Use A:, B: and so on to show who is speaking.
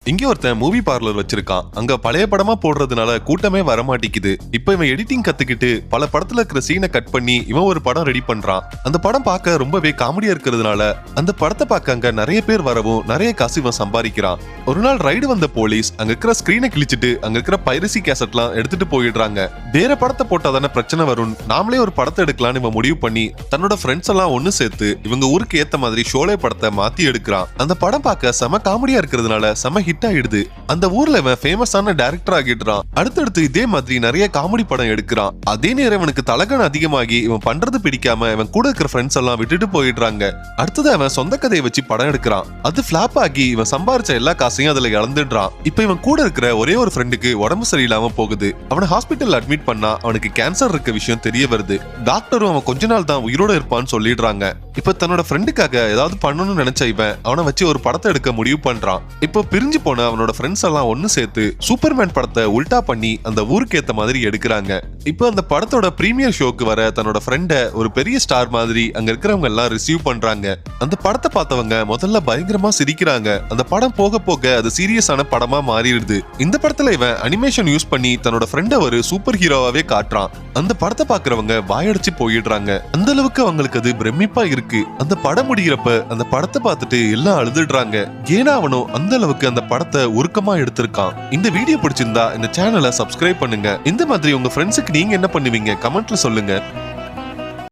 A: இங்க ஒருத்தன் movie parlour வச்சிருக்கான். அங்க பழைய படமா போடுறதுனால கூட்டமே வரமாட்டிக்குது. இப்ப இவன் எடிட்டிங் கத்துக்கிட்டு பல படத்துல இருக்கிற சீனை கட் பண்ணி இவன் ஒரு படம் ரெடி பண்றான். அந்த படம் பார்க்க ரொம்பவே காமெடியா இருக்கிறதுனால அந்த படத்தை பார்க்க அங்க நிறைய பேர் வரவும் நிறைய காசு இவன் சம்பாதிக்கிறான். ஒரு நாள் ரைடு வந்த போலீஸ் அங்க இருக்கிற ஸ்கிரீனை கிழிச்சிட்டு அங்க இருக்கிற பைரசி கேசட்லாம் எடுத்துட்டு போயிடுறாங்க. வேற படத்தை போட்டா தானே பிரச்சனை வரும், நாமளே ஒரு படத்தை எடுக்கலாம்னு இவன் முடிவு பண்ணி தன்னோட ஃப்ரெண்ட்ஸ் எல்லாம் ஒன்னு சேர்த்து இவங்க ஊருக்கு ஏத்த மாதிரி ஷோலே படத்தை மாத்தி எடுக்கிறான். அந்த படம் பார்க்க செம காமெடியா இருக்கிறதுனால செம ஹிட் ஆயிடுது. அந்த ஊர்ல இவன் ஃபேமஸான டைரக்டர் ஆகிடுறான். அடுத்தடுத்து இதே மாதிரி நிறைய காமெடி படம் எடுக்கிறான். அதே நேரம் இவனுக்கு தலகன் அதிகமாகி இவன் பண்றது பிடிக்காம இவன் கூட இருக்கிற ஃப்ரெண்ட்ஸ் எல்லாம் விட்டுட்டு போயிடுறாங்க. அடுத்தது அவன் சொந்த கதையை வச்சு படம் எடுக்கிறான். அது பிளாப் ஆகி இவன் சம்பாரிச்ச எல்லா காசையும் அதுல இழந்துடுறான். இப்ப இவன் கூட இருக்கிற ஒரே ஒரு ஃப்ரெண்டுக்கு உடம்பு சரியில்லாம போகுது. அவனை ஹாஸ்பிட்டல் அட்மிட் பண்ணா அவனுக்கு கேன்சர் இருக்க விஷயம் தெரிய வருது. டாக்டரும் அவன் கொஞ்ச நாள் தான் உயிரோட இருப்பான்னு சொல்லிடுறாங்க. இப்ப தன்னோட ஃப்ரெண்டுக்காக ஏதாவது பண்ணணும்னு நினைச்ச இவன் அவனை வச்சு ஒரு படத்தை எடுக்க முடிவு பண்றான். இப்ப பிரிஞ்சு போன அவனோட ஃப்ரெண்ட்ஸ் எல்லாம் ஒன்னு சேர்த்து சூப்பர்மேன் படத்தை உல்டா பண்ணி அந்த ஊருக்கு ஏத்த மாதிரி எடுக்கிறாங்க. இப்ப அந்த படத்தோட பிரீமியர் ஷோக்கு வர தன்னோட ஃப்ரெண்ட ஒரு பெரிய ஸ்டார் மாதிரி அங்க இருக்கிறவங்க எல்லாம் ரிசீவ் பண்றாங்க. அந்த படத்தை பார்த்தவங்க முதல்ல பயங்கரமா சிரிக்கிறாங்க. அந்த படம் போக போக அது சீரியஸான படமா மாறிடுது. இந்த படத்துல இவன் அனிமேஷன் யூஸ் பண்ணி தன்னோட ஃப்ரெண்ட ஒரு சூப்பர் ஹீரோவாவே காட்டுறான். அந்த படத்தை பாக்குறவங்க வாயடிச்சு போயிடுறாங்க. அந்த அளவுக்கு அவங்களுக்கு அது பிரமிப்பா இருக்கு. அந்த படம் முடிகிறப்ப அந்த படத்தை பார்த்துட்டு எல்லாம் அழுதுடுறாங்க. ஏன்னா அவனும் அந்த அளவுக்கு அந்த படத்தை உருக்கமா எடுத்திருக்கான். இந்த வீடியோ பிடிச்சிருந்தா இந்த சேனலை சப்ஸ்கிரைப் பண்ணுங்க. இந்த மாதிரி உங்க ஃப்ரெண்ட்ஸுக்கு நீங்க என்ன பண்ணுவீங்க கமெண்ட்ல சொல்லுங்க.